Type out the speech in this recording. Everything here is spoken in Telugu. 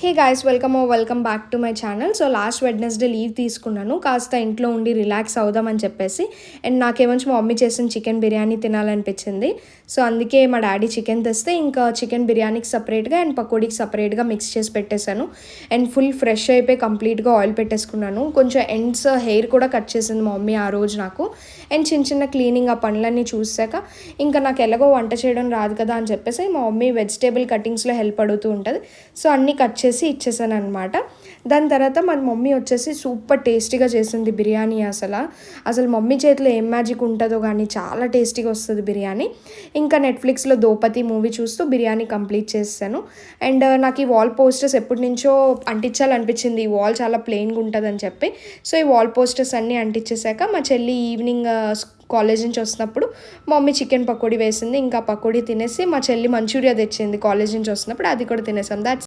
Hey guys welcome back to my channel. So last Wednesday leave తీసుకున్నాను కాస్త ఇంట్లో ఉండి రిలాక్స్ అవుదామని చెప్పేసి. అండ్ నాకేమొచ్చి మా మమ్మీ చేసిన చికెన్ బిర్యానీ తినాలనిపించింది. సో అందుకే మా డాడీ చికెన్ తెస్తే ఇంకా చికెన్ బిర్యానీకి సపరేట్గా అండ్ పకోడీకి సపరేట్గా మిక్స్ చేసి పెట్టేశాను. అండ్ ఫుల్ ఫ్రెష్ అయిపోయి కంప్లీట్గా ఆయిల్ పెట్టేసుకున్నాను. కొంచెం ఎండ్స్ హెయిర్ కూడా కట్ చేసింది మా మమ్మీ ఆ రోజు నాకు. అండ్ చిన్న చిన్న క్లీనింగ్ ఆ పనులన్నీ చూసాక ఇంకా నాకు ఎలాగో వంట చేయడం రాదు కదా అని చెప్పేసి మా మమ్మీ వెజిటేబుల్ కటింగ్స్లో హెల్ప్ అడుగుతూ ఉంటుంది. సో అన్నీ కట్ చేసి ఇచ్చేసాను అనమాట. దాని తర్వాత మా మమ్మీ వచ్చేసి సూపర్ టేస్టీగా చేసింది బిర్యానీ. అసలు మమ్మీ చేతిలో ఏం మ్యాజిక్ ఉంటుందో కానీ చాలా టేస్టీగా వస్తుంది బిర్యానీ. ఇంకా నెట్ఫ్లిక్స్లో దోపతి మూవీ చూస్తూ బిర్యానీ కంప్లీట్ చేశాను. అండ్ నాకు ఈ వాల్ పోస్టర్స్ ఎప్పటి నుంచో అంటించాలనిపించింది. ఈ వాల్ చాలా ప్లెయిన్గా ఉంటుందని చెప్పి. సో ఈ వాల్ పోస్టర్స్ అన్నీ అంటించేసాక మా చెల్లి ఈవినింగ్ కాలేజ్ నుంచి వస్తున్నప్పుడు మా మమ్మీ చికెన్ పకోడీ వేసింది. ఇంకా పకోడీ తినేసి మా చెల్లి మంచూరియా తెచ్చింది కాలేజ్ నుంచి వస్తున్నప్పుడు, అది కూడా తినేసాం. దాట్స్